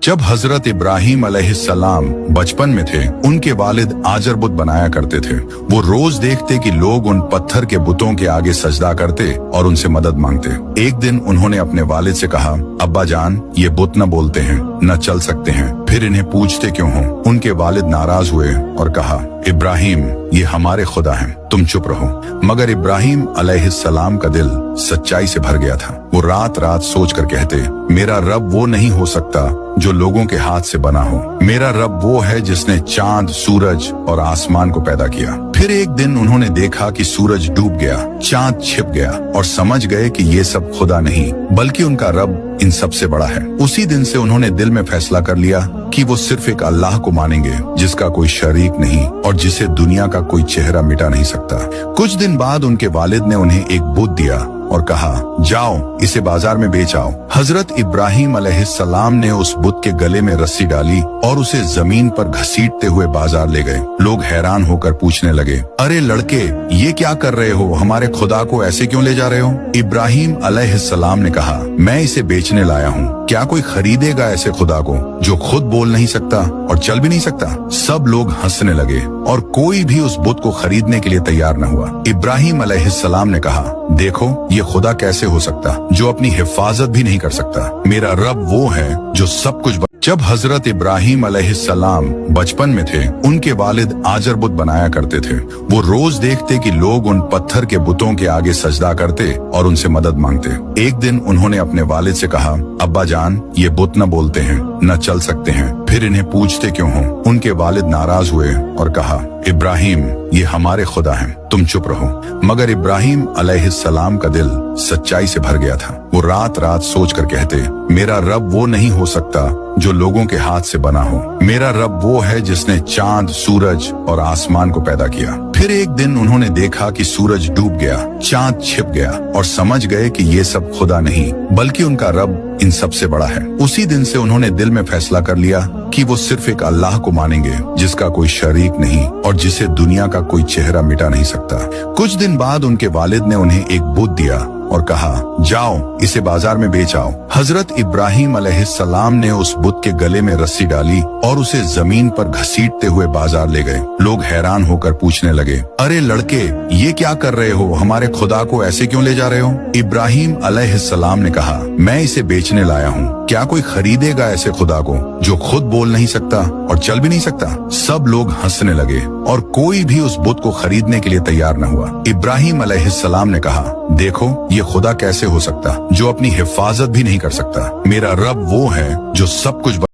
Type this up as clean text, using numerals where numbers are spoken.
जब हजरत इब्राहिम अलैहिस्सलाम बचपन में थे, उनके वालिद आजर बुत बनाया करते थे। वो रोज देखते कि लोग उन पत्थर के बुतों के आगे सजदा करते और उनसे मदद मांगते। एक दिन उन्होंने अपने वालिद से कहा, अब्बा जान, ये बुत न बोलते हैं, न चल सकते हैं, फिर इन्हें पूजते क्यों हो? उनके वालिद नाराज हुए और कहा, इब्राहिम, ये हमारे खुदा हैं, तुम चुप रहो। मगर इब्राहिम अलैहिस्सलाम का दिल सच्चाई से भर गया था। वो रात रात सोच कर कहते, मेरा रब वो नहीं हो सकता जो लोगों के हाथ से बना हो। मेरा रब वो है जिसने चांद, सूरज और आसमान को पैदा किया। फिर एक दिन उन्होंने देखा कि सूरज डूब गया, चांद छिप गया और समझ गए कि ये सब खुदा नहीं बल्कि उनका रब इन सब से बड़ा है। उसी दिन से उन्होंने दिल में फैसला कर लिया कि वो सिर्फ एक अल्लाह को मानेंगे जिसका कोई शरीक नहीं और जिसे दुनिया का कोई चेहरा मिटा नहीं सकता। कुछ दिन बाद उनके वालिद ने उन्हें एक बुत दिया और कहा, जाओ इसे बाजार में बेच आओ। हजरत इब्राहिम अलैहिस्सलाम ने उस बुत के गले में रस्सी डाली और उसे जमीन पर घसीटते हुए बाजार ले गए। लोग हैरान होकर पूछने लगे, अरे लड़के, ये क्या कर रहे हो? हमारे खुदा को ऐसे क्यों ले जा रहे हो? इब्राहिम अलैहिस्सलाम ने कहा, मैं इसे बेचने लाया हूँ। क्या कोई खरीदेगा ऐसे खुदा को जो खुद बोल नहीं सकता और चल भी नहीं सकता? सब लोग हंसने लगे और कोई भी उस बुत को खरीदने के लिए तैयार न हुआ। इब्राहिम अलैहिस्सलाम ने कहा, देखो, ये खुदा कैसे हो सकता जो अपनी हिफाजत भी नहीं कर सकता। मेरा रब वो है जो सब कुछ जब हजरत इब्राहिम अलैहिस्सलाम बचपन में थे, उनके वालिद आजर बुत बनाया करते थे। वो रोज देखते कि लोग उन पत्थर के बुतों के आगे सजदा करते और उनसे मदद मांगते। एक दिन उन्होंने अपने वालिद से कहा, अब्बा जान, ये बुत न बोलते हैं, न चल सकते हैं, फिर इन्हें पूजते क्यों हो? उनके वालिद नाराज हुए और कहा, इब्राहिम, ये हमारे खुदा हैं, तुम चुप रहो। मगर इब्राहिम अलैहिस्सलाम का दिल सच्चाई से भर गया था। वो रात रात सोच कर कहते, मेरा रब वो नहीं हो सकता जो लोगों के हाथ से बना हो। मेरा रब वो है जिसने चांद, सूरज और आसमान को पैदा किया। फिर एक दिन उन्होंने देखा कि सूरज डूब गया, चांद छिप गया और समझ गए कि ये सब खुदा नहीं बल्कि उनका रब इन सब से बड़ा है। उसी दिन से उन्होंने दिल में फैसला कर लिया कि वो सिर्फ एक अल्लाह को मानेंगे जिसका कोई शरीक नहीं और जिसे दुनिया का कोई चेहरा मिटा नहीं सकता। कुछ दिन बाद उनके वालिद ने उन्हें एक बुत दिया और कहा, जाओ इसे बाजार में बेच आओ। हजरत इब्राहिम अलैहिस्सलाम ने उस बुत के गले में रस्सी डाली और उसे जमीन पर घसीटते हुए बाजार ले गए। लोग हैरान होकर पूछने लगे, अरे लड़के, ये क्या कर रहे हो? हमारे खुदा को ऐसे क्यों ले जा रहे हो? इब्राहिम अलैहिस्सलाम ने कहा, मैं इसे बेचने लाया हूँ। क्या कोई खरीदेगा ऐसे खुदा को जो खुद बोल नहीं सकता और चल भी नहीं सकता? सब लोग हंसने लगे और कोई भी उस बुत को खरीदने के लिए तैयार न हुआ। इब्राहिम अलैहिस्सलाम ने कहा, देखो, ये खुदा कैसे हो सकता जो अपनी हिफाजत भी नहीं कर सकता। मेरा रब वो है जो सब कुछ